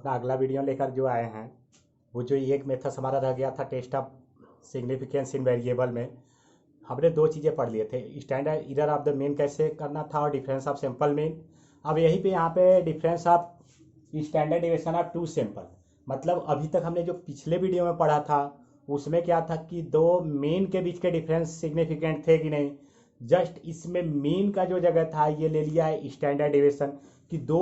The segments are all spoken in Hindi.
अपना अगला वीडियो लेकर जो आए हैं, वो जो एक मेथड हमारा रह गया था test of significance in variable में, हमने दो चीज़ें पढ़ लिए थे। Standard error of the mean कैसे करना था और डिफरेंस ऑफ सैंपल मीन। अब यहीं पे यहाँ पे difference of standard deviation of two sample, मतलब अभी तक हमने जो पिछले वीडियो में पढ़ा था उसमें क्या था कि दो मीन के बीच के डिफरेंस सिग्निफिकेंट थे कि नहीं। जस्ट इसमें मीन का जो जगह था ये ले लिया है स्टैंडर्ड डेविएशन कि दो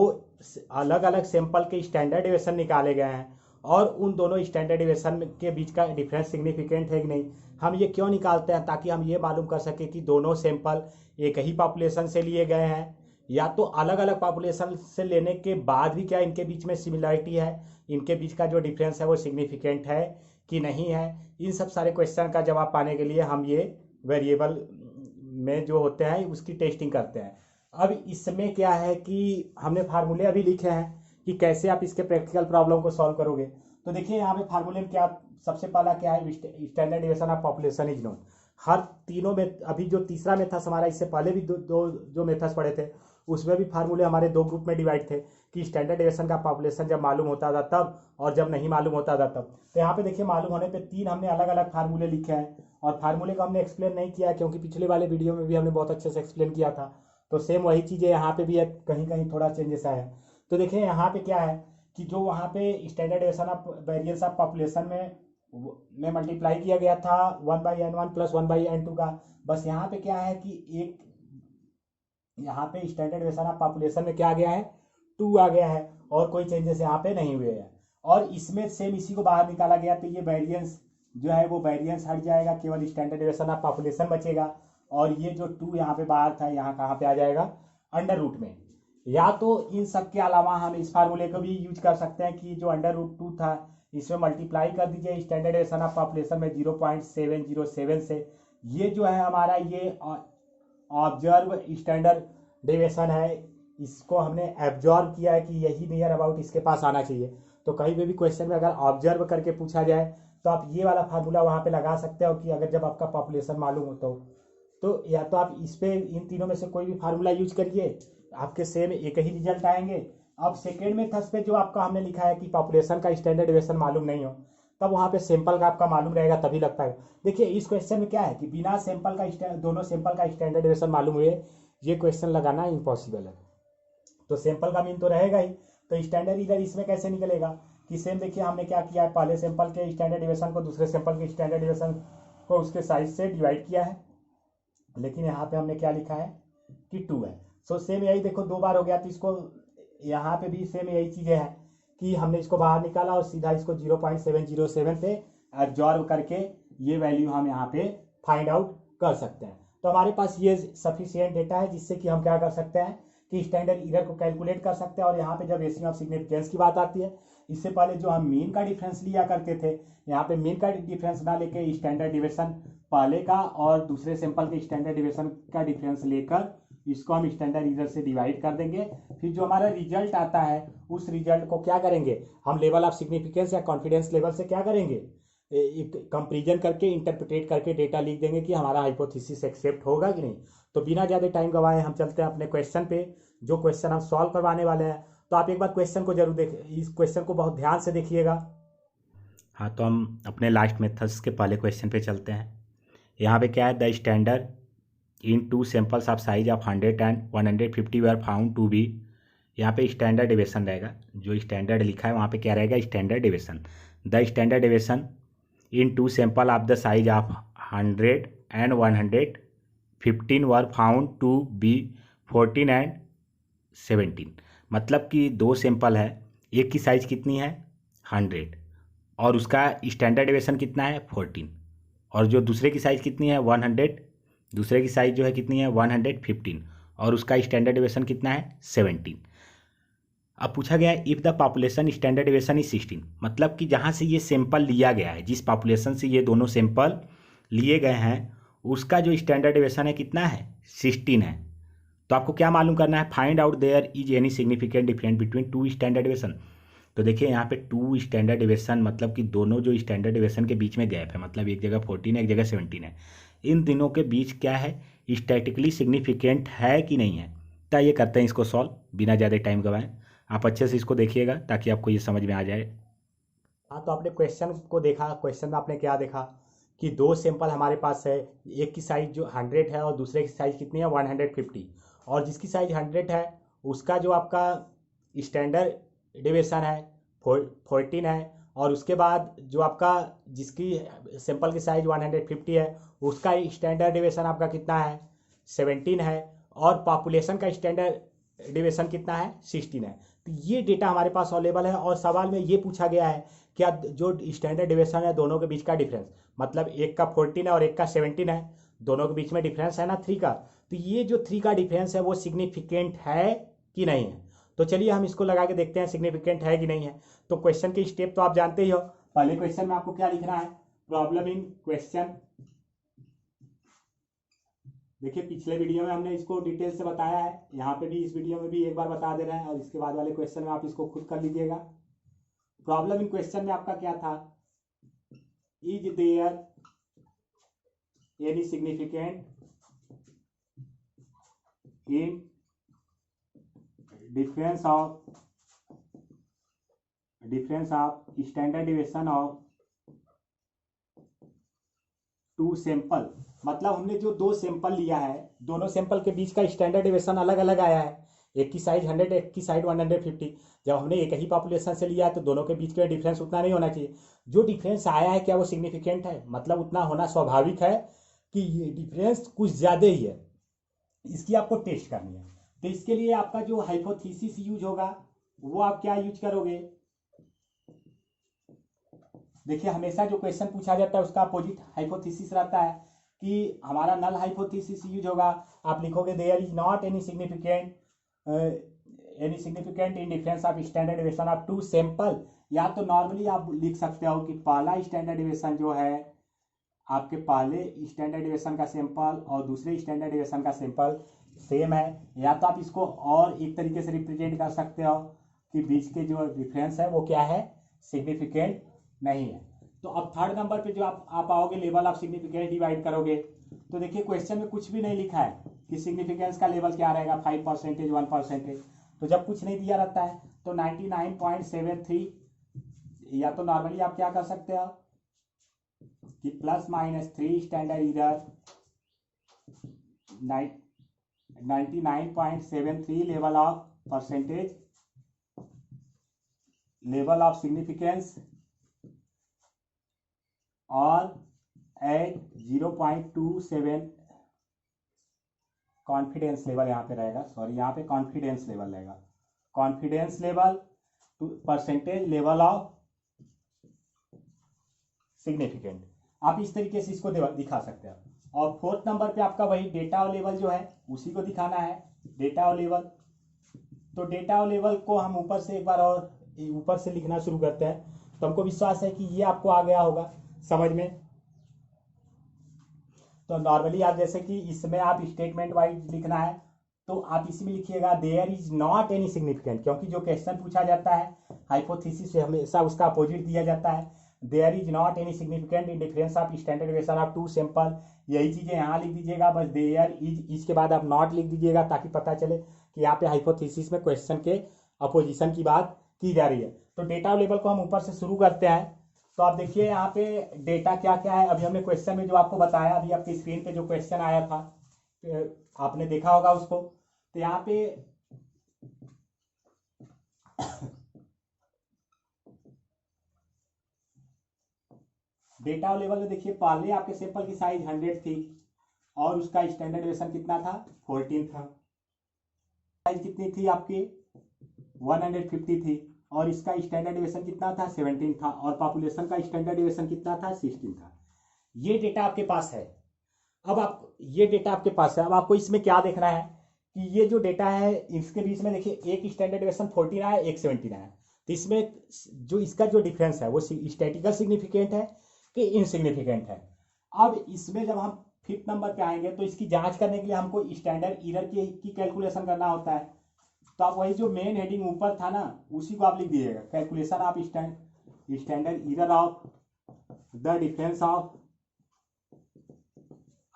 अलग अलग सैंपल के स्टैंडर्ड डेविएशन निकाले गए हैं और उन दोनों स्टैंडर्ड डेविएशन के बीच का डिफरेंस सिग्निफिकेंट है कि नहीं। हम ये क्यों निकालते हैं, ताकि हम ये मालूम कर सके कि दोनों सैंपल एक ही पॉपुलेशन से लिए गए हैं या तो अलग अलग पॉपुलेशन से लेने के बाद भी क्या इनके बीच में सिमिलरिटी है, इनके बीच का जो डिफरेंस है वो सिग्निफिकेंट है कि नहीं है। इन सब सारे क्वेश्चन का जवाब पाने के लिए हम ये वेरिएबल में जो होते हैं उसकी टेस्टिंग करते हैं। अब इसमें क्या है कि हमने फार्मूले अभी लिखे हैं कि कैसे आप इसके प्रैक्टिकल प्रॉब्लम को सॉल्व करोगे। तो देखिए यहाँ पे फार्मूले में क्या, सबसे पहला क्या है, standard deviation of population is known. हर तीनों में अभी जो तीसरा मेथड हमारा, इससे पहले भी दो जो मेथड्स पढ़े थे उसमें भी फार्मूले हमारे दो ग्रुप में डिवाइड थे कि स्टैंडर्ड डेविएशन का पॉपुलेशन जब मालूम होता था तब और जब नहीं मालूम होता था तब। तो यहाँ पे देखिए मालूम होने पे तीन हमने अलग अलग फार्मूले लिखे हैं और फार्मूले को हमने एक्सप्लेन नहीं किया क्योंकि पिछले वाले वीडियो में भी हमने बहुत अच्छे से एक्सप्लेन किया था। तो सेम वही चीज़ें यहाँ पे भी है, कहीं कहीं थोड़ा चेंजेस आया है। तो देखिए यहाँ पे क्या है कि जो वहाँ पे standard deviation of variance of population में मल्टीप्लाई किया गया था 1/n1 + 1/n2 का। बस यहाँ पे क्या है कि एक यहाँ पे स्टैंडर्ड डेविएशन ऑफ पॉपुलेशन में क्या आ गया है, 2 आ गया है और कोई चेंजेस यहाँ पे नहीं हुए हैं। और इसमें सेम इसी को बाहर निकाला गया तो ये वेरिएंस जो है वो वेरिएंस हट जाएगा, केवल स्टैंडर्ड डेविएशन ऑफ पॉपुलेशन बचेगा। और ये जो 2 यहाँ पे बाहर था यहाँ कहाँ पे आ जाएगा, अंडर रूट में। या तो इन सब के अलावा हम इस फार्मूले को भी यूज कर सकते हैं कि जो अंडर रूट 2 था इसमें मल्टीप्लाई कर दीजिए स्टैंडर्ड डेविएशन ऑफ पॉपुलेशन में 0.707 से। ये जो है हमारा ये ऑब्जर्व स्टैंडर्ड डेविएशन है, इसको हमने एब्जॉर्व किया है कि यही नियर अबाउट इसके पास आना चाहिए। तो कहीं पे भी क्वेश्चन में अगर ऑब्जर्व करके पूछा जाए तो आप ये वाला फार्मूला वहाँ पे लगा सकते हो कि अगर जब आपका पॉपुलेशन मालूम हो तो या तो आप इस पे इन तीनों में से कोई भी फार्मूला यूज करिए, आपके सेम एक ही रिजल्ट आएंगे। अब सेकेंड मेथड पे जो आपका हमने लिखा है कि पॉपुलेशन का स्टैंडर्ड डेविएशन मालूम नहीं हो, तब वहाँ पे सैंपल का आपका मालूम रहेगा तभी लग पाएगा। देखिए इस क्वेश्चन में क्या है कि बिना सैंपल का दोनों सैंपल का स्टैंडर्ड डेविएशन मालूम हुए ये क्वेश्चन लगाना इम्पॉसिबल है। तो सैंपल का मीन तो रहेगा ही, तो स्टैंडर्ड एरर इसमें कैसे निकलेगा कि सेम देखिए हमने क्या किया है, पहले सैंपल के स्टैंडर्ड डेविएशन को दूसरे सैंपल के स्टैंडर्ड डेविएशन को उसके साइज से डिवाइड किया है, लेकिन यहाँ पे हमने क्या लिखा है कि 2 है। सो सेम यही देखो 2 बार हो गया, तो इसको यहाँ पे भी सेम यही चीज़ें है कि हमने इसको बाहर निकाला और सीधा इसको 0.707 पे एब्जॉर्व करके ये वैल्यू हम यहाँ पे फाइंड आउट कर सकते हैं। तो हमारे पास ये सफिशियंट डेटा है जिससे कि हम क्या कर सकते हैं कि स्टैंडर्ड एरर को कैलकुलेट कर सकते हैं। और यहाँ पे जब रेशियो ऑफ सिग्निफिकेंस की बात आती है, इससे पहले जो हम मीन का डिफरेंस लिया करते थे, यहाँ पे मीन का डिफरेंस ना लेके स्टैंडर्ड डेविएशन पहले का और दूसरे सैंपल के स्टैंडर्ड डेविएशन का डिफरेंस लेकर इसको हम स्टैंडर्ड एरर से डिवाइड कर देंगे। फिर जो हमारा रिजल्ट आता है उस रिजल्ट को क्या करेंगे हम, लेवल ऑफ सिग्निफिकेंस या कॉन्फिडेंस लेवल से क्या करेंगे, एक कंपेरिजन करके इंटरप्रिटेट करके डेटा लिख देंगे कि हमारा हाइपोथेसिस एक्सेप्ट होगा कि नहीं। तो बिना ज़्यादा टाइम गवाए हम चलते हैं अपने क्वेश्चन पे, जो क्वेश्चन हम सॉल्व करवाने वाले हैं। तो आप एक बार क्वेश्चन को जरूर देख, इस क्वेश्चन को बहुत ध्यान से देखिएगा। हाँ, तो हम अपने लास्ट मेथड्स के पहले क्वेश्चन पे चलते हैं। यहाँ पे क्या है, the standard in 2 samples of size of 100 and 150 were found to be. यहाँ पे स्टैंडर्ड डेविएशन रहेगा, जो स्टैंडर्ड लिखा है वहाँ पे क्या रहेगा, standard deviation. The standard deviation in 2 sample of the size of 100 and 115 were found to be 14 and 17। मतलब कि 2 सैंपल है, एक की साइज कितनी है 100 और उसका स्टैंडर्ड डेविएशन कितना है 14, और जो दूसरे की साइज कितनी है 100, दूसरे की साइज जो है कितनी है 115 और उसका स्टैंडर्ड डेविएशन कितना है 17। अब पूछा गया है if the population standard deviation is 16, मतलब कि जहाँ से ये सैंपल लिया गया है, जिस पॉपुलेशन से ये दोनों सैंपल लिए गए हैं उसका जो स्टैंडर्ड डेविएशन है कितना है 16 है। तो आपको क्या मालूम करना है, find out there is any significant difference between 2 standard deviation. तो देखिए यहाँ पे 2 स्टैंडर्ड डेविएशन मतलब कि दोनों जो स्टैंडर्ड डेविएशन के बीच में गैप है, मतलब एक जगह 14 है एक जगह 17 है, इन तीनों के बीच क्या है, स्टैटिकली सिग्निफिकेंट है कि नहीं है। तो ये करते हैं इसको सॉल्व बिना ज़्यादा टाइम गवाएं। आप अच्छे से इसको देखिएगा ताकि आपको ये समझ में आ जाए। हाँ, तो आपने क्वेश्चन को देखा, क्वेश्चन में आपने क्या देखा कि दो सैंपल हमारे पास है, एक की साइज जो 100 है और दूसरे की साइज कितनी है 150, और जिसकी साइज 100 है उसका जो आपका स्टैंडर्ड डिविएशन है 14 है, और उसके बाद जो आपका जिसकी सैंपल की साइज 150 है उसका स्टैंडर्ड डिविएशन आपका कितना है 17 है, और पॉपुलेशन का स्टैंडर्ड डिविएशन कितना है 16 है। तो ये डेटा हमारे पास अवेलेबल है, और सवाल में ये पूछा गया है क्या जो स्टैंडर्ड डिविएशन है दोनों के बीच का डिफरेंस, मतलब एक का 14 है और एक का 17 है, दोनों के बीच में डिफरेंस है ना 3 का, तो ये जो 3 का डिफरेंस है वो सिग्निफिकेंट है कि नहीं है। तो चलिए हम इसको लगा के देखते हैं सिग्निफिकेंट है कि नहीं है। तो क्वेश्चन के स्टेप तो आप जानते ही हो। पहले क्वेश्चन में आपको क्या लिखना है, प्रॉब्लम इन क्वेश्चन। देखिए पिछले वीडियो में हमने इसको डिटेल से बताया है, यहाँ पे भी इस वीडियो में भी एक बार बता दे रहे हैं, और इसके बाद वाले क्वेश्चन में आप इसको खुद कर लीजिएगा। प्रॉब्लम इन क्वेश्चन में आपका क्या था, is there any significant in difference of standard deviation of two sample, मतलब हमने जो दो सैंपल लिया है दोनों सैंपल के बीच का स्टैंडर्ड डिविएशन अलग अलग आया है, एक की साइज 100 एक की साइड 150। जब हमने एक ही पॉपुलेशन से लिया है तो दोनों के बीच का डिफरेंस उतना नहीं होना चाहिए। जो डिफरेंस आया है क्या वो सिग्निफिकेंट है, मतलब उतना होना स्वाभाविक है कि ये डिफरेंस कुछ ज़्यादा ही है, इसकी आपको टेस्ट करनी है। तो इसके लिए आपका जो हाइपोथेसिस यूज होगा वो आप क्या यूज करोगे, देखिए हमेशा जो क्वेश्चन पूछा जाता है उसका अपोजिट हाइपोथेसिस रहता है कि हमारा नल हाइपोथेसिस यूज होगा। आप लिखोगे there is not any significant in difference of standard deviation of two sample, या तो नॉर्मली आप लिख सकते हो कि पहला स्टैंडर्ड डिविएशन जो है आपके पहले स्टैंडर्ड डिविएशन का सैंपल और दूसरे स्टैंडर्ड डिविएशन का सैंपल सेम है, या तो आप इसको और एक तरीके से रिप्रेजेंट कर सकते हो कि बीच के जो डिफरेंस है वो क्या है सिग्निफिकेंट नहीं है। तो अब थर्ड नंबर पे जो आप आओगे लेवल ऑफ सिग्निफिकेंस डिवाइड करोगे, तो देखिए क्वेश्चन में कुछ भी नहीं लिखा है कि सिग्निफिकेंस का लेवल क्या रहेगा 5%, 1%। तो जब कुछ नहीं दिया रहता है तो 99.73, या तो नॉर्मली आप क्या कर सकते हो कि ±3 standard error 99.73 level of percentage level of significance और एट 0.27 कॉन्फिडेंस लेवल यहाँ पे रहेगा, सॉरी यहाँ पे कॉन्फिडेंस लेवल रहेगा, confidence level percentage level of significant. आप इस तरीके से इसको दिखा सकते हैं। और फोर्थ नंबर पे आपका वही डेटा लेवल जो है उसी को दिखाना है, डेटा लेवल। तो डेटा लेवल को हम ऊपर से एक बार और ऊपर से लिखना शुरू करते हैं, तो हमको विश्वास है कि ये आपको आ गया होगा समझ में। तो नॉर्मली आप जैसे कि इसमें आप स्टेटमेंट वाइज लिखना है तो आप इसमें लिखिएगा there is not any significant, क्योंकि जो क्वेश्चन पूछा जाता है हाइपोथेसिस से हमेशा उसका अपोजिट दिया जाता है। There is not any significant in difference of standard deviation of two sample, यही चीजें यहाँ लिख दीजिएगा, बस देयर इज इसके बाद आप नॉट लिख दीजिएगा ताकि पता चले कि यहाँ पे हाइपोथेसिस में क्वेश्चन के अपोजिशन की बात की जा रही है। तो डेटा लेवल को हम ऊपर से शुरू करते हैं। तो आप देखिए यहाँ पे डेटा क्या क्या है, अभी हमने क्वेश्चन में जो आपको बताया, अभी आपकी स्क्रीन पे जो क्वेश्चन आया था आपने देखा होगा उसको। तो यहाँ पे डेटा लेवल में देखिए पहले आपके सैंपल की साइज 100 थी और उसका स्टैंडर्ड डिविएशन कितना था 14 था, साइज कितनी थी आपकी 150 थी, और इसका स्टैंडर्ड डिविएशन कितना था 17 था, और पॉपुलेशन का स्टैंडर्ड डिविएशन कितना था 16 था। ये डेटा आपके पास है। अब आप ये डेटा आपके पास है, अब आपको इसमें क्या देखना है कि ये जो डेटा है इसके बीच में देखिए एक स्टैंडर्ड डिविएशन 14 आया, एक 17 आया, तो इसमें जो इसका जो डिफरेंस है वो स्टैटिकल सिग्निफिकेंट है कि इनसिग्निफिकेंट है। अब इसमें जब हम फिफ्थ नंबर पे आएंगे तो इसकी जांच करने के लिए हमको स्टैंडर्ड एरर की कैलकुलेशन करना होता है। तो आप वही जो मेन हेडिंग ऊपर था ना उसी को आप लिख दीजिएगा, calculation of standard error of the difference of,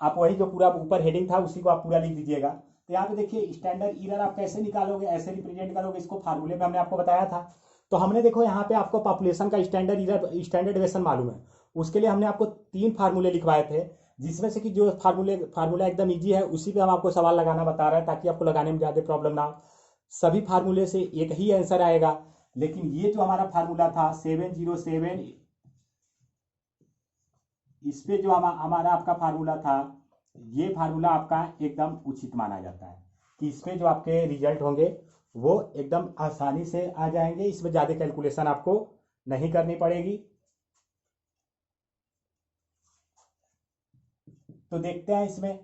आप वही जो पूरा ऊपर हेडिंग था उसी को आप पूरा लिख दीजिएगा। तो यहाँ पे देखिए स्टैंडर्ड एरर आप कैसे निकालोगे, ऐसे रिप्रेजेंट करोगे इसको, फार्मूले में हमने आपको बताया था। तो हमने देखो यहाँ पे आपको पॉपुलेशन का स्टैंडर्ड एरर स्टैंडर्ड डेविएशन मालूम है, उसके लिए हमने आपको 3 फार्मूले लिखवाए थे, जिसमें से कि जो फार्मूला एकदम ईजी है उसी पे हम आपको सवाल लगाना बता रहे हैं, ताकि आपको लगाने में ज़्यादा प्रॉब्लम ना हो। सभी फार्मूले से एक ही आंसर आएगा, लेकिन ये जो हमारा फार्मूला था 707, इस पे जो हमारा आपका फार्मूला था, ये फार्मूला आपका एकदम उचित माना जाता है कि इसमें जो आपके रिजल्ट होंगे वो एकदम आसानी से आ जाएंगे, इसमें ज़्यादा कैलकुलेशन आपको नहीं करनी पड़ेगी। तो देखते हैं इसमें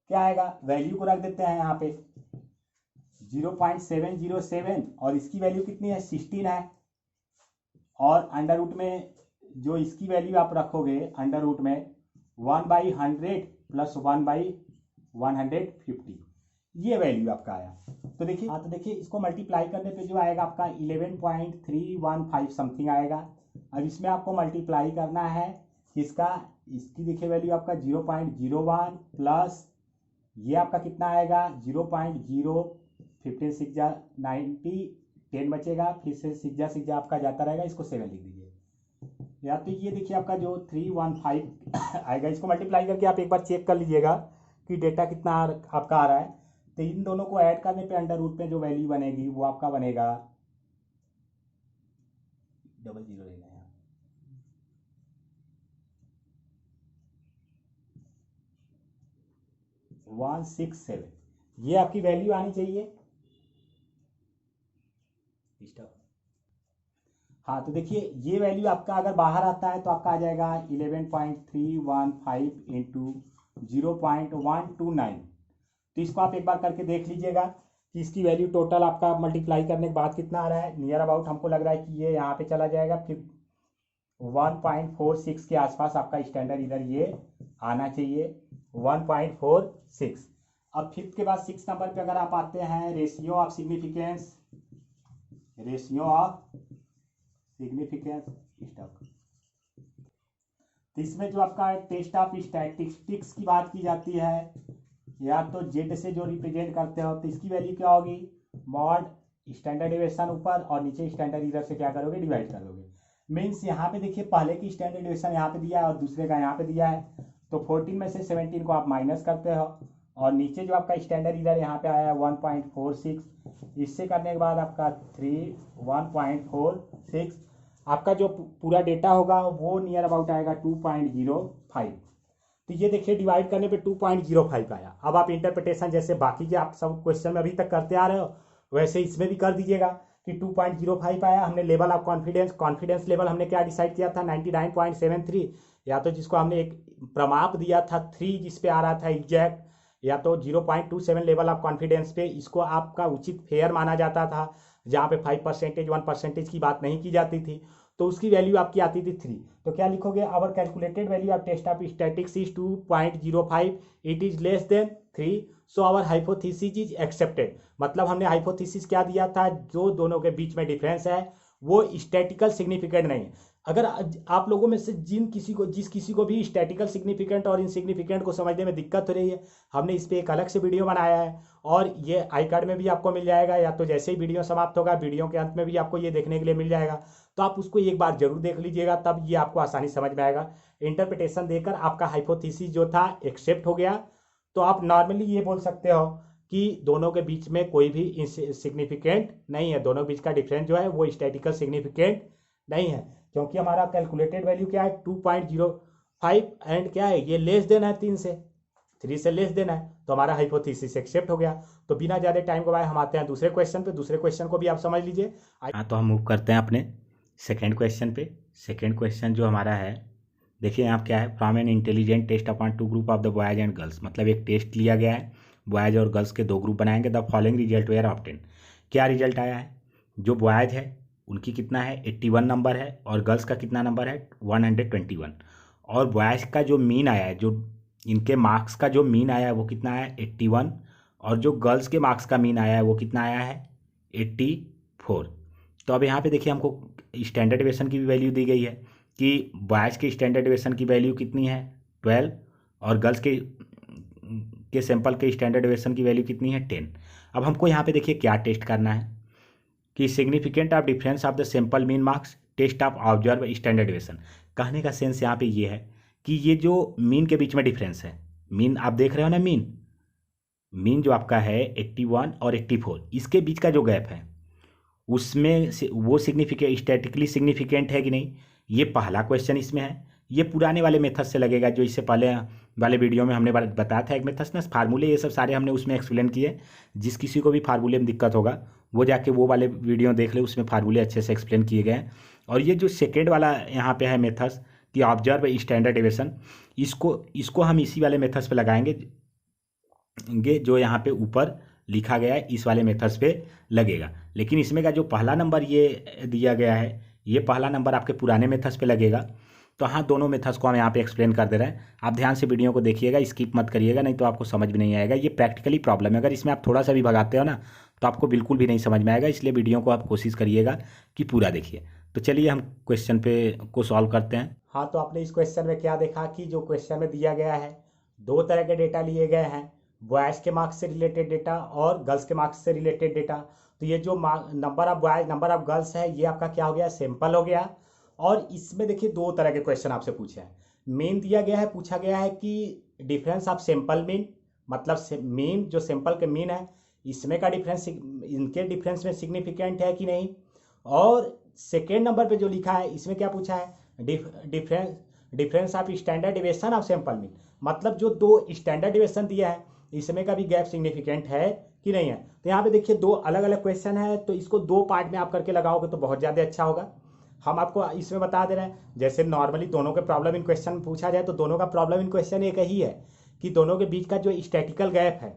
क्या आएगा, वैल्यू को रख देते हैं यहाँ पे 0.707, और इसकी वैल्यू कितनी है 16 है, और अंडर रूट में जो इसकी वैल्यू आप रखोगे अंडर रूट में 1/100 प्लस 1/150, ये वैल्यू आपका आया। तो देखिए हाँ, तो देखिए इसको मल्टीप्लाई करने पे जो आएगा आपका 11.315 समथिंग आएगा। अब इसमें आपको मल्टीप्लाई करना है किसका, इसकी देखिए वैल्यू आपका 0.01 प्लस ये आपका कितना आएगा 0.0, 15 6 जा 90, 10 बचेगा, फिर से 6 जा आपका जाता रहेगा, इसको 7 लिख दीजिए। या तो ये देखिए आपका जो 315 आएगा, इसको मल्टीप्लाई करके आप एक बार चेक कर लीजिएगा कि डेटा कितना आपका आ रहा है। तो इन दोनों को ऐड करने पे अंडर रूट में जो वैल्यू बनेगी वो आपका बनेगा 00 लेना है 167, ये आपकी वैल्यू आनी चाहिए। हाँ, तो देखिए ये वैल्यू आपका अगर बाहर आता है तो आपका आ जाएगा 11.315 इंटू 0.129। तो इसको आप एक बार करके देख लीजिएगा कि इसकी वैल्यू टोटल आपका मल्टीप्लाई करने के बाद कितना आ रहा है। नियर अबाउट हमको लग रहा है कि ये यहाँ पे चला जाएगा, फिर 1.46 के आसपास आपका स्टैंडर्ड इधर ये आना चाहिए 1.46। अब फिफ्थ के बाद 6 नंबर पे अगर आप आते हैं रेशियो ऑफ सिग्निफिकेंस स्टॉक, तो इसमें जो आपका टेस्ट ऑफ स्टैटिस्टिक्स की बात की जाती है, या तो जेड से जो रिप्रेजेंट करते हो, तो इसकी वैल्यू क्या होगी मॉड स्टैंडर्ड डेविएशन ऊपर और नीचे स्टैंडर्ड इधर से क्या करोगे डिवाइड कर दोगे। मीन्स यहाँ पे देखिए पहले की स्टैंडर्ड डेविएशन यहाँ पे दिया है और दूसरे का यहाँ पे दिया है, तो 14 में से 17 को आप माइनस करते हो, और नीचे जो आपका स्टैंडर्ड इधर यहाँ पे आया है 1.46, इससे करने के बाद आपका 1.46 आपका जो पूरा डेटा होगा वो नियर अबाउट आएगा 2.05। तो ये देखिए डिवाइड करने पे 2.05 आया। अब आप इंटरप्रिटेशन जैसे बाकी के आप सब क्वेश्चन में अभी तक करते आ रहे हो वैसे इसमें भी कर दीजिएगा कि 2.05 आया। हमने लेवल ऑफ कॉन्फिडेंस लेवल हमने क्या डिसाइड किया था 99.73, या तो जिसको हमने एक प्रमाप दिया था 3 जिस पे आ रहा था एग्जैक्ट, या तो 0.27 लेवल ऑफ कॉन्फिडेंस पे इसको आपका उचित फेयर माना जाता था, जहाँ पे 5% 1% की बात नहीं की जाती थी, तो उसकी वैल्यू आपकी आती थी 3। तो क्या लिखोगे, our calculated value of test of statics is 2.05, it is less than 3, so our hypothesis is accepted. मतलब हमने हाइपोथेसिस क्या दिया था, जो दोनों के बीच में डिफरेंस है वो स्टैटिकल सिग्निफिकेंट नहीं है। अगर आप लोगों में से जिस किसी को भी स्टैटिकल सिग्निफिकेंट और इनसिग्निफिकेंट को समझने में दिक्कत हो रही है, हमने इस पर एक अलग से वीडियो बनाया है, और ये आई कार्ड में भी आपको मिल जाएगा, या तो जैसे ही वीडियो समाप्त होगा वीडियो के अंत में भी आपको ये देखने के लिए मिल जाएगा। तो आप उसको एक बार जरूर देख लीजिएगा, तब ये आपको आसानी समझ में आएगा। इंटरप्रिटेशन देकर आपका हाइपोथेसिस जो था एक्सेप्ट हो गया, तो आप नॉर्मली ये बोल सकते हो कि दोनों के बीच में कोई भी सिग्निफिकेंट नहीं है, दोनों के बीच का डिफरेंस जो है वो स्टैटिकल सिग्निफिकेंट नहीं है, क्योंकि हमारा कैलकुलेटेड वैल्यू क्या है 2.05 एंड क्या है ये लेस देन है 3 से लेस देन है, तो हमारा हाइपोथेसिस एक्सेप्ट हो गया। तो बिना ज़्यादा टाइम गवाए हम आते हैं दूसरे क्वेश्चन पे। दूसरे क्वेश्चन को भी आप समझ लीजिए। हाँ, तो हम मूव करते हैं अपने सेकेंड क्वेश्चन पे। सेकेंड क्वेश्चन जो हमारा है, देखिए यहाँ क्या है, from an intelligent test upon 2 group of the boys and girls. मतलब एक टेस्ट लिया गया है, बॉयज और गर्ल्स के 2 ग्रुप बनाएंगे, the following result were obtain. क्या रिजल्ट आया है, जो बॉयज है उनकी कितना है 81 नंबर है, और गर्ल्स का कितना नंबर है 121, और बॉयज का जो मीन आया है, जो इनके मार्क्स का जो मीन आया है वो कितना आया है 81, और जो गर्ल्स के मार्क्स का मीन आया है वो कितना आया है 84। तो अब यहाँ पे देखिए हमको स्टैंडर्ड डेविएशन की भी वैल्यू दी गई है कि बॉयज़ के स्टैंडर्ड डेविएशन की वैल्यू कितनी है 12, और गर्ल्स के के सैंपल के स्टैंडर्ड डेविएशन की वैल्यू कितनी है 10। अब हमको यहाँ पे देखिए क्या टेस्ट करना है कि significant of difference of the sample mean marks test of observe standard deviation. कहने का सेंस यहाँ पे ये है कि ये जो मीन के बीच में डिफरेंस है, मीन आप देख रहे हो ना, मीन जो आपका है 81 और 84, इसके बीच का जो गैप है उसमें से वो सिग्निफिकेंट स्टैटिकली सिग्निफिकेंट है कि नहीं, ये पहला क्वेश्चन इसमें है। ये पुराने वाले मेथड से लगेगा जो इससे पहले वाले वीडियो में हमने बताया था एक मेथड ना, फार्मूले ये सब सारे हमने उसमें एक्सप्लेन किए। जिस किसी को भी फार्मूले में दिक्कत होगा वो जाके वो वाले वीडियो देख ले, उसमें फार्मूले अच्छे से एक्सप्लेन किए गए हैं। और ये जो सेकेंड वाला यहाँ पे है मेथड्स कि ऑब्जर्व स्टैंडर्ड डेविएशन, इसको हम इसी वाले मेथड्स पे लगाएंगे जो यहाँ पे ऊपर लिखा गया है, इस वाले मेथड्स पे लगेगा। लेकिन इसमें का जो पहला नंबर ये दिया गया है, ये पहला नंबर आपके पुराने मेथड्स पे लगेगा। तो हाँ, दोनों मेथड्स को हम यहाँ पे एक्सप्लेन कर दे रहे हैं। आप ध्यान से वीडियो को देखिएगा, स्किप मत करिएगा, नहीं तो आपको समझ में नहीं आएगा। ये प्रैक्टिकली प्रॉब्लम है, अगर इसमें आप थोड़ा सा भी भगाते हो ना तो आपको बिल्कुल भी नहीं समझ में आएगा। इसलिए वीडियो को आप कोशिश करिएगा कि पूरा देखिए। तो चलिए हम क्वेश्चन को सॉल्व करते हैं। हाँ, तो आपने इस क्वेश्चन में क्या देखा कि जो क्वेश्चन में दिया गया है, दो तरह के डेटा लिए गए हैं, बॉयज़ के मार्क्स से रिलेटेड डेटा और गर्ल्स के मार्क्स से रिलेटेड डेटा। तो ये जो number of boys number of girls है, ये आपका क्या हो गया, सैंपल हो गया। और इसमें देखिए दो तरह के क्वेश्चन आपसे पूछे हैं। मेन दिया गया है, पूछा गया है कि डिफरेंस ऑफ सैंपल मीन, मतलब मीन जो सैंपल के मीन है इसमें का डिफरेंस इनके डिफरेंस में सिग्निफिकेंट है कि नहीं। और सेकेंड नंबर पे जो लिखा है इसमें क्या पूछा है, difference of standard deviation of sample mean, मतलब जो दो स्टैंडर्ड डेविएशन दिया है इसमें का भी गैप सिग्निफिकेंट है कि नहीं है। तो यहाँ पे देखिए दो अलग अलग क्वेश्चन है, तो इसको दो पार्ट में आप करके लगाओगे तो बहुत ज़्यादा अच्छा होगा। हम आपको इसमें बता दे रहे हैं, जैसे नॉर्मली दोनों के प्रॉब्लम इन क्वेश्चन पूछा जाए तो दोनों का प्रॉब्लम इन क्वेश्चन एक ही है कि दोनों के बीच का जो स्टैटिकल गैप है,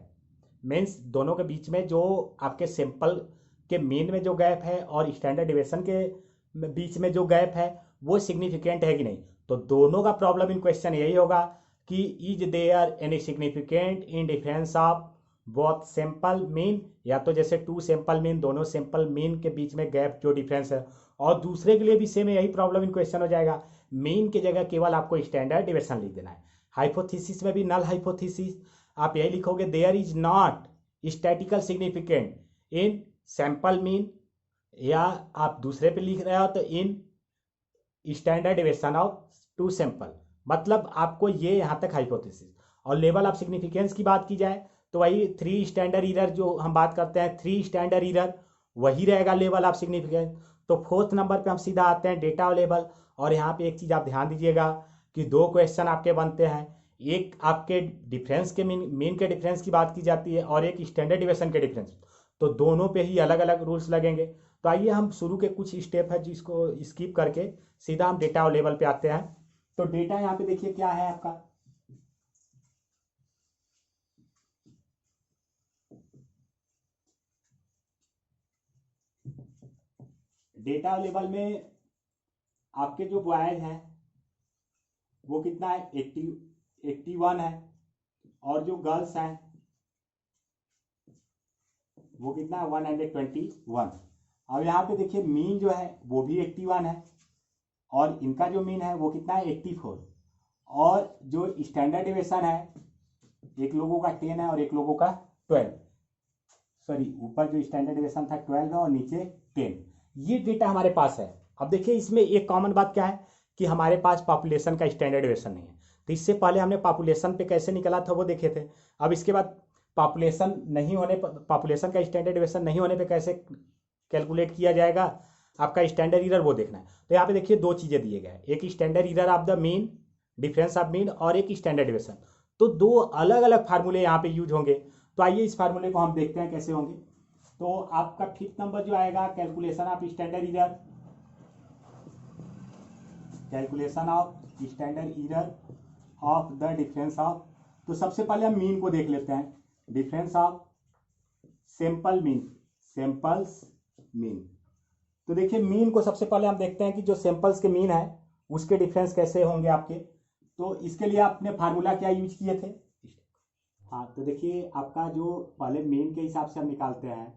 मीन्स दोनों के बीच में जो आपके सैंपल के मीन में जो गैप है और स्टैंडर्ड डेविएशन के बीच में जो गैप है वो सिग्निफिकेंट है कि नहीं। तो दोनों का प्रॉब्लम इन क्वेश्चन यही होगा कि is there any significant in difference of both sample mean, या तो जैसे टू सैंपल मीन, दोनों सैंपल मीन के बीच में गैप जो डिफरेंस है। और दूसरे के लिए भी सेम यही प्रॉब्लम इन क्वेश्चन हो जाएगा, मीन की जगह केवल आपको स्टैंडर्ड डेविएशन लिख देना है। हाइपोथेसिस में भी नल हाइपोथेसिस आप यही लिखोगे, there is not statical significant in sample mean, या आप दूसरे पे लिख रहे हो तो in standard deviation of two sample, मतलब आपको ये यहाँ तक हाइपोथेसिस। और लेवल ऑफ सिग्निफिकेंस की बात की जाए तो वही 3 स्टैंडर्ड ईरर जो हम बात करते हैं, 3 स्टैंडर्ड ईरर वही रहेगा लेवल ऑफ सिग्निफिकेंस। तो फोर्थ नंबर पे हम सीधा आते हैं डेटा लेवल। और यहाँ पे एक चीज़ आप ध्यान दीजिएगा कि दो क्वेश्चन आपके बनते हैं, एक आपके डिफरेंस के मीन के डिफरेंस की बात की जाती है और एक स्टैंडर्ड डेविएशन के डिफरेंस, तो दोनों पे ही अलग अलग रूल्स लगेंगे। तो आइए हम शुरू के कुछ स्टेप है जिसको स्किप करके सीधा हम डेटा लेवल पे आते हैं। तो डेटा यहाँ पे देखिए क्या है आपका, डेटा लेवल में आपके जो बॉयज हैं वो कितना है 81 है, और जो गर्ल्स हैं वो कितना है 121। अब यहाँ पे देखिए मीन जो है वो भी 81 है और इनका जो मीन है वो कितना है 84। और जो स्टैंडर्ड डेविएशन है एक लोगों का 10 है और एक लोगों का 12, सॉरी ऊपर जो स्टैंडर्ड डेविएशन था 12 है और नीचे 10। ये डेटा हमारे पास है। अब देखिए इसमें एक कॉमन बात क्या है कि हमारे पास पॉपुलेशन का स्टैंडर्ड डेविएशन नहीं है। तो इससे पहले हमने पॉपुलेशन पे कैसे निकला था वो देखे थे। अब इसके बाद पॉपुलेशन पॉपुलेशन का स्टैंडर्ड डेविएशन नहीं होने पे कैसे कैलकुलेट किया जाएगा आपका स्टैंडर्ड ईरर, वो देखना है। तो यहाँ पे देखिए दो चीज़ें दिए गए हैं, एक standard error of the mean, difference of mean, और एक स्टैंडर्ड डेविएशन। तो दो अलग अलग फार्मूले यहाँ पे यूज होंगे। तो आइए इस फार्मूले को हम देखते हैं कैसे होंगे। तो आपका फिफ्थ नंबर जो आएगा, calculation of standard error, calculation of standard error of the difference of. तो सबसे पहले हम मीन को देख लेते हैं, difference of sample mean, samples mean. तो देखिए मीन को सबसे पहले हम देखते हैं कि जो सैंपल्स के मीन है उसके डिफरेंस कैसे होंगे आपके। तो इसके लिए आपने फार्मूला क्या यूज किए थे, हाँ तो देखिए आपका जो पहले मीन के हिसाब से हम निकालते हैं,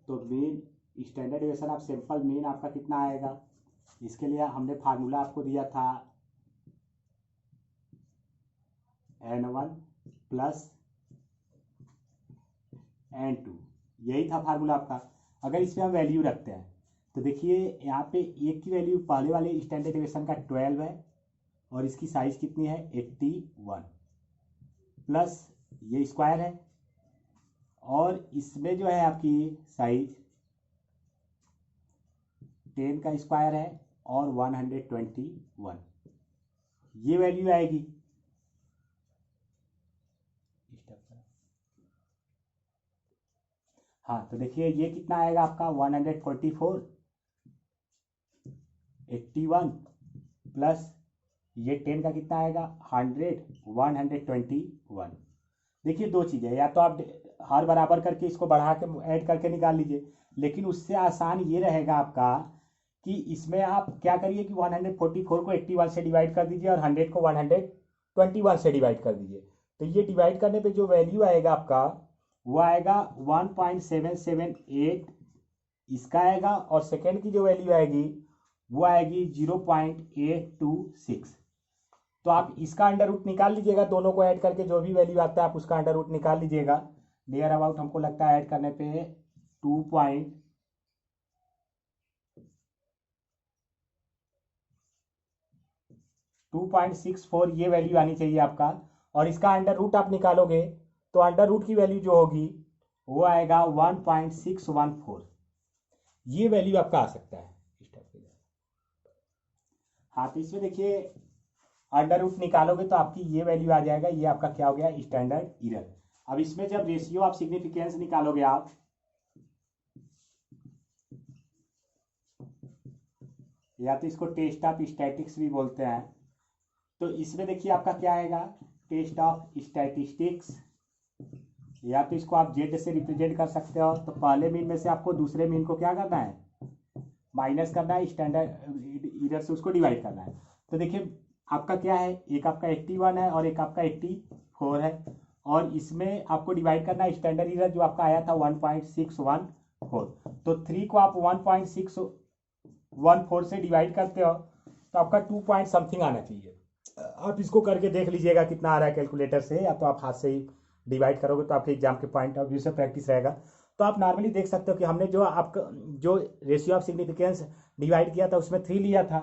तो mean standard deviation of sample mean आपका कितना आएगा, इसके लिए हमने फार्मूला आपको दिया था n1 प्लस N2, यही था फार्मूला आपका। अगर इसमें हम वैल्यू रखते हैं तो देखिए यहाँ पे एक की वैल्यू पहले वाले स्टैंडर्ड डेविएशन का 12 है और इसकी साइज कितनी है 81 प्लस ये स्क्वायर है और इसमें जो है आपकी साइज 10 का स्क्वायर है और 121, ये वैल्यू आएगी। हाँ तो देखिए ये कितना आएगा आपका 144, 81 प्लस ये 10 का कितना आएगा 100, 121। देखिए दो चीज़ें, या तो आप हर बराबर करके इसको बढ़ा के ऐड करके निकाल लीजिए, लेकिन उससे आसान ये रहेगा आपका कि इसमें आप क्या करिए कि 144 को 81 से डिवाइड कर दीजिए और 100 को 121 से डिवाइड कर दीजिए। तो ये डिवाइड करने पे जो वैल्यू आएगा आपका वो आएगा 1.778 इसका आएगा और सेकेंड की जो वैल्यू आएगी वो आएगी 0.826। तो आप इसका अंडर रूट निकाल लीजिएगा, दोनों को ऐड करके जो भी वैल्यू आता है आप उसका अंडर रूट निकाल लीजिएगा। नियर अबाउट हमको लगता है ऐड करने पे 2.64 ये वैल्यू आनी चाहिए आपका। और इसका अंडर रूट आप निकालोगे तो अंडर रूट की वैल्यू जो होगी वो आएगा 1.614, ये वैल्यू आपका आ सकता है। हाँ तो इसमें देखिए अंडर रूट निकालोगे तो आपकी ये वैल्यू आ जाएगा, ये आपका क्या हो गया स्टैंडर्ड एरर। अब इसमें जब रेशियो ऑफ सिग्निफिकेंस निकालोगे आप या तो इसको टेस्ट ऑफ स्टैटिस्टिक्स भी बोलते हैं, तो इसमें देखिए आपका क्या आएगा टेस्ट ऑफ स्टैटिस्टिक्स, या तो इसको आप जेड से रिप्रेजेंट कर सकते हो। तो पहले मीन में से आपको दूसरे मीन को क्या करना है माइनस करना है, स्टैंडर्ड एरर से उसको डिवाइड करना है। तो देखिए आपका क्या है, एक आपका 81 है और एक आपका 84 है और इसमें आपको डिवाइड करना है स्टैंडर्ड एरर जो आपका आया था 1.614। तो 3 को आप 1.614 से डिवाइड करते हो तो आपका 2 पॉइंट समथिंग आना चाहिए। आप इसको करके देख लीजिएगा कितना आ रहा है कैलकुलेटर से, या तो आप हाथ से ही डिवाइड करोगे तो आपके एग्जाम के पॉइंट ऑफ व्यू से प्रैक्टिस रहेगा। तो आप नॉर्मली देख सकते हो कि हमने जो आपका जो रेशियो ऑफ सिग्निफिकेंस डिवाइड किया था उसमें 3 लिया था,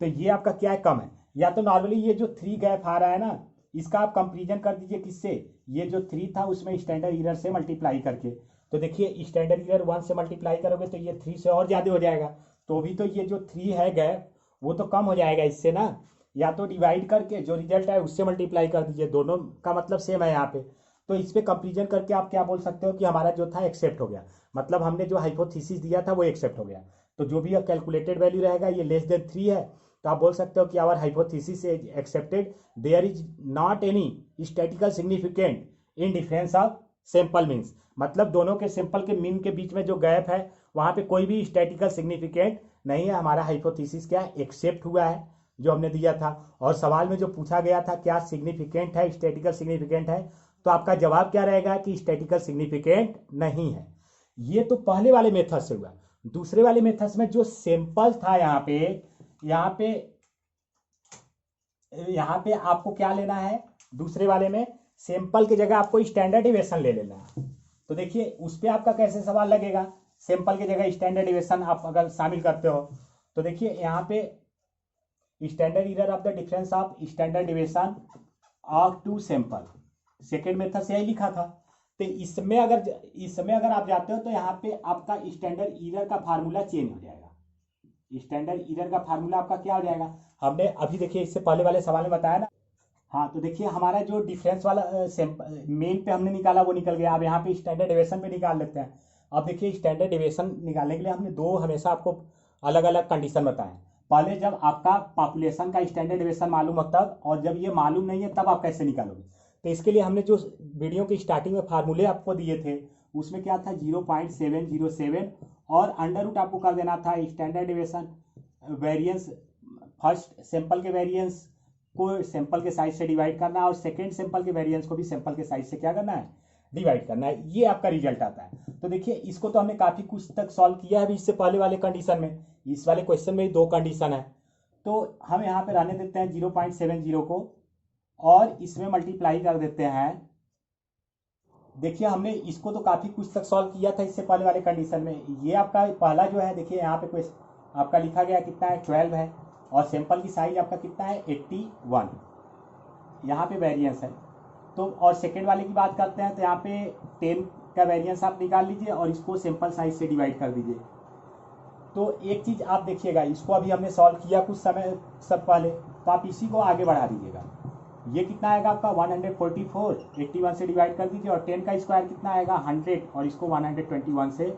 तो ये आपका क्या है कम है। या तो नॉर्मली ये जो 3 गैप आ रहा है ना इसका आप कंपेरिजन कर दीजिए किससे, ये जो 3 था उसमें स्टैंडर्ड एरर से मल्टीप्लाई करके। तो देखिए स्टैंडर्ड एरर 1 से मल्टीप्लाई करोगे तो ये 3 से और ज़्यादा हो जाएगा, तो भी तो ये जो 3 है गैप वो तो कम हो जाएगा इससे ना। या तो डिवाइड करके जो रिजल्ट है उससे मल्टीप्लाई कर दीजिए, दोनों का मतलब सेम है यहाँ पे। तो इस पर कंपेरिजन करके आप क्या बोल सकते हो कि हमारा जो था एक्सेप्ट हो गया, मतलब हमने जो हाइपोथेसिस दिया था वो एक्सेप्ट हो गया। तो जो भी कैलकुलेटेड वैल्यू रहेगा ये लेस देन 3 है तो आप बोल सकते हो कि our hypothesis is accepted, there is not any statical significant in difference of sample means, मतलब दोनों के सैंपल के मीन के बीच में जो गैप है वहाँ पे कोई भी स्टैटिकल सिग्निफिकेंट नहीं है। हमारा हाइपोथेसिस क्या है एक्सेप्ट हुआ है जो हमने दिया था। और सवाल में जो पूछा गया था क्या सिग्निफिकेंट है स्टैटिकल सिग्निफिकेंट है, तो आपका जवाब क्या रहेगा कि स्टैटिकल सिग्निफिकेंट नहीं है। ये तो पहले वाले मेथड से हुआ। दूसरे वाले मेथड में जो सैंपल था यहाँ पे आपको क्या लेना है, दूसरे वाले में सैंपल की जगह आपको स्टैंडर्ड डेविएशन ले लेना है। तो देखिए उस पर आपका कैसे सवाल लगेगा, सैंपल की जगह स्टैंडर्ड डेविएशन आप अगर शामिल करते हो तो देखिए यहाँ पे standard error of the difference of standard deviation of 2 sample, second method से यही लिखा था। तो इसमें अगर आप जाते हो तो यहाँ पे आपका स्टैंडर्ड एरर का फार्मूला चेंज हो जाएगा। स्टैंडर्ड एरर का फार्मूला आपका क्या हो जाएगा, हमने अभी देखिए इससे पहले वाले सवाल में बताया ना। हाँ तो देखिए हमारा जो डिफरेंस वाला मेन पे हमने निकाला वो निकल गया। अब यहाँ पे स्टैंडर्ड डेविएशन पे निकाल लेते हैं। अब देखिए स्टैंडर्ड डेविएशन निकालने के लिए हमने दो हमेशा आपको अलग अलग कंडीशन बताए। पहले जब आपका पॉपुलेशन का स्टैंडर्ड डेविएशन मालूम हो तब, और जब ये मालूम नहीं है तब आप कैसे निकालोगे। तो इसके लिए हमने जो वीडियो की स्टार्टिंग में फार्मूले आपको दिए थे उसमें क्या था 0.707 और अंडर रूट आपको कर देना था standard deviation variance, first sample के वेरिएंस को सैंपल के साइज से डिवाइड करना और सेकेंड सैंपल के वेरिएंस को भी सैंपल के साइज से क्या करना है डिवाइड करना है, ये आपका रिजल्ट आता है। तो देखिए इसको तो हमने काफी कुछ तक सॉल्व किया है अभी इससे पहले वाले कंडीशन में। इस वाले क्वेश्चन में 2 कंडीशन है तो हम यहाँ पे रहने देते हैं 0.70 को और इसमें मल्टीप्लाई कर देते हैं देखिए हमने इसको तो काफ़ी कुछ तक सॉल्व किया था इससे पहले वाले कंडीशन में। ये आपका पहला जो है, देखिए यहाँ पे कोई आपका लिखा गया कितना है 12 है, और सैंपल की साइज आपका कितना है 81, यहाँ पे वेरिएंस है। तो और सेकेंड वाले की बात करते हैं तो यहाँ पे 10 का वेरिएंस आप निकाल लीजिए और इसको सैंपल साइज से डिवाइड कर दीजिए। तो एक चीज़ आप देखिएगा, इसको अभी हमने सॉल्व किया कुछ समय सब पहले, तो आप इसी को आगे बढ़ा दीजिएगा। ये कितना आएगा आपका 144, 81 से डिवाइड कर दीजिए, और 10 का स्क्वायर कितना आएगा 100, और इसको 121 से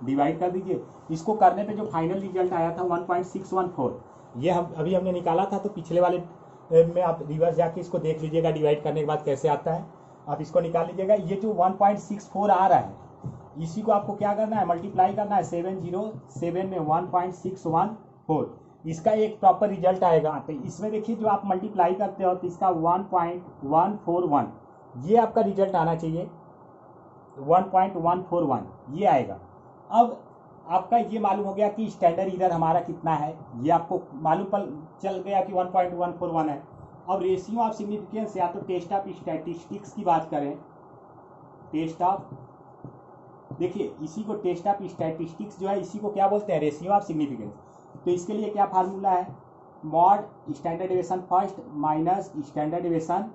डिवाइड कर दीजिए। इसको करने पे जो फाइनल रिजल्ट आया था 1.614, ये हमने निकाला था। तो पिछले वाले में आप रिवर्स जाके इसको देख लीजिएगा डिवाइड करने के बाद कैसे आता है, आप इसको निकाल लीजिएगा। ये जो 1.64 आ रहा है, इसी को आपको क्या करना है, मल्टीप्लाई करना है 707 में 1.614, इसका एक प्रॉपर रिजल्ट आएगा। तो इसमें देखिए जो आप मल्टीप्लाई करते हो तो इसका 1.141, ये आपका रिजल्ट आना चाहिए 1.141, ये आएगा। अब आपका ये मालूम हो गया कि स्टैंडर्ड एरर हमारा कितना है, ये आपको मालूम चल गया कि 1.141 है। अब रेशियो ऑफ सिग्निफिकेंस या तो टेस्ट ऑफ स्टैटिस्टिक्स की बात करें, टेस्ट ऑफ, देखिए इसी को टेस्ट ऑफ स्टैटिस्टिक्स जो है इसी को क्या बोलते हैं, रेशियो ऑफ सिग्निफिकेंस। तो इसके लिए क्या फार्मूला है, mod standard deviation first minus standard deviation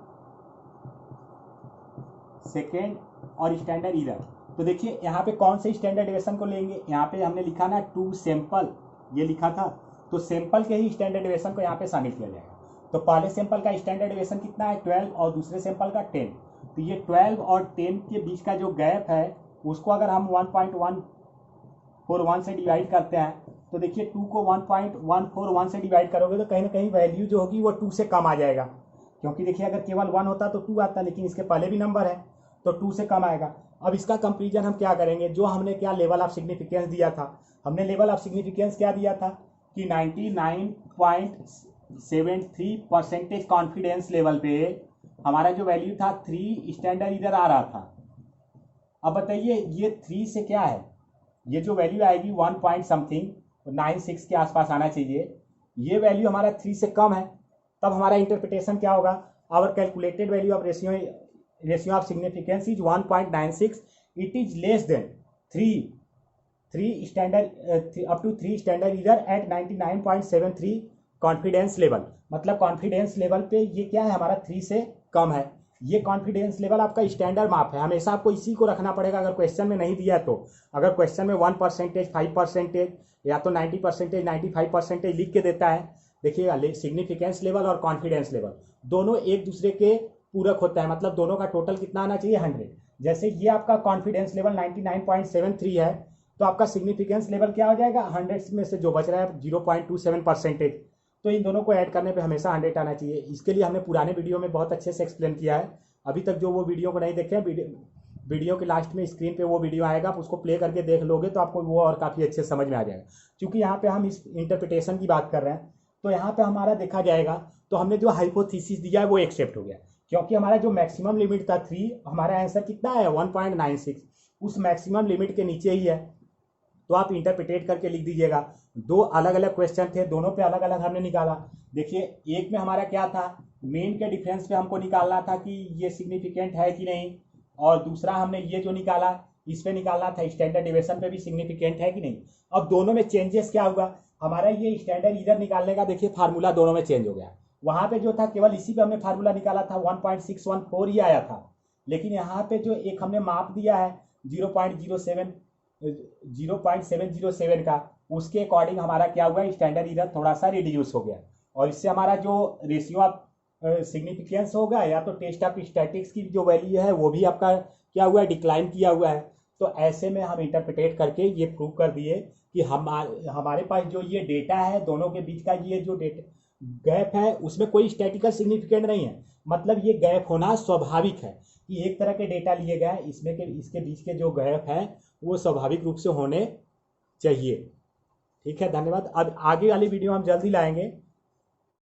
second और स्टैंडर्ड एरर। तो देखिए यहाँ पे कौन से स्टैंडर्ड डेविएशन को लेंगे, यहाँ पे हमने लिखा ना 2 सैंपल, ये लिखा था, तो सैंपल के ही स्टैंडर्ड डेविएशन को यहाँ पे शामिल किया जाएगा। तो पहले सैंपल का स्टैंडर्ड डेविएशन कितना है 12 और दूसरे सैंपल का 10। तो ये 12 और 10 के बीच का जो गैप है उसको अगर हम 1.141 से डिवाइड करते हैं, तो देखिए 2 को 1.141 से डिवाइड करोगे तो कहीं ना कहीं वैल्यू जो होगी वो 2 से कम आ जाएगा, क्योंकि देखिए अगर केवल 1 होता तो 2 आता, लेकिन इसके पहले भी नंबर है तो 2 से कम आएगा। अब इसका कंपेरिजन हम क्या करेंगे, जो हमने क्या लेवल ऑफ सिग्निफिकेंस दिया था, हमने लेवल ऑफ सिग्निफिकेंस क्या दिया था कि 99.73% कॉन्फिडेंस लेवल पे हमारा जो वैल्यू था 3 स्टैंडर्ड एरर आ रहा था। अब बताइए ये 3 से क्या है, ये जो वैल्यू आएगी 1 पॉइंट समथिंग 96 के आसपास आना चाहिए, ये वैल्यू हमारा 3 से कम है। तब हमारा इंटरप्रिटेशन क्या होगा, our calculated value of ratio of significance is 1.96, it is less than 3 standard up to 3 standard error at 99.73 confidence level. मतलब कॉन्फिडेंस लेवल पे ये क्या है हमारा 3 से कम है। ये कॉन्फिडेंस लेवल आपका स्टैंडर्ड माप है, हमेशा आपको इसी को रखना पड़ेगा। अगर क्वेश्चन में नहीं दिया है तो, अगर क्वेश्चन में 1%, 5% या तो 90%, 95% लिख के देता है, देखिएगा सिग्निफिकेंस लेवल और कॉन्फिडेंस लेवल दोनों एक दूसरे के पूरक होता है, मतलब दोनों का टोटल कितना आना चाहिए 100। जैसे ये आपका कॉन्फिडेंस लेवल 99.73 है, तो आपका सिग्निफिकेंस लेवल क्या हो जाएगा 100 में से जो बच रहा है 0.27%। तो इन दोनों को ऐड करने पे हमेशा 100 आना चाहिए। इसके लिए हमने पुराने वीडियो में बहुत अच्छे से एक्सप्लेन किया है। अभी तक जो वो वीडियो को नहीं देखे, वीडियो के लास्ट में स्क्रीन पे वो वीडियो आएगा, आप उसको प्ले करके देख लोगे तो आपको वो और काफ़ी अच्छे समझ में आ जाएगा। क्योंकि यहाँ पे हम इस इंटरप्रिटेशन की बात कर रहे हैं, तो यहाँ पे हमारा देखा जाएगा तो हमने जो हाइपोथेसिस दिया है वो एक्सेप्ट हो गया, क्योंकि हमारा जो मैक्सिमम लिमिट था 3, हमारा आंसर कितना है 1.96, उस मैक्सिमम लिमिट के नीचे ही है। तो आप इंटरप्रिटेट करके लिख दीजिएगा। 2 अलग अलग क्वेश्चन थे, दोनों पे अलग अलग हमने निकाला। देखिए एक में हमारा क्या था, मीन के डिफरेंस पे हमको निकालना था कि ये सिग्निफिकेंट है कि नहीं, और दूसरा हमने ये जो निकाला इस पे निकालना था स्टैंडर्ड डेविएशन पे भी सिग्निफिकेंट है कि नहीं। अब दोनों में चेंजेस क्या हुआ, हमारा ये स्टैंडर्ड एरर निकालने का देखिए फार्मूला दोनों में चेंज हो गया। वहाँ पे जो था केवल इसी पे हमने फार्मूला निकाला था 1.614 ही आया था, लेकिन यहाँ पे जो एक हमने माप दिया है 0.707 का, उसके अकॉर्डिंग हमारा क्या हुआ स्टैंडर्ड एरर थोड़ा सा रिड्यूस हो गया, और इससे हमारा जो रेशियो ऑफ सिग्निफिकेंस होगा या तो टेस्ट ऑफ स्टैटिक्स की जो वैल्यू है वो भी आपका क्या हुआ है डिक्लाइन किया हुआ है। तो ऐसे में हम इंटरप्रिटेट करके ये प्रूव कर दिए कि हमारे पास जो ये डेटा है दोनों के बीच का ये जो डेटा गैप है उसमें कोई स्टैटिकल सिग्निफिकेंट नहीं है। मतलब ये गैप होना स्वाभाविक है कि एक तरह के डेटा लिए गए, इसमें के इसके बीच के जो गैप है वो स्वाभाविक रूप से होने चाहिए। ठीक है, धन्यवाद। अब आगे वाली वीडियो हम जल्दी लाएंगे।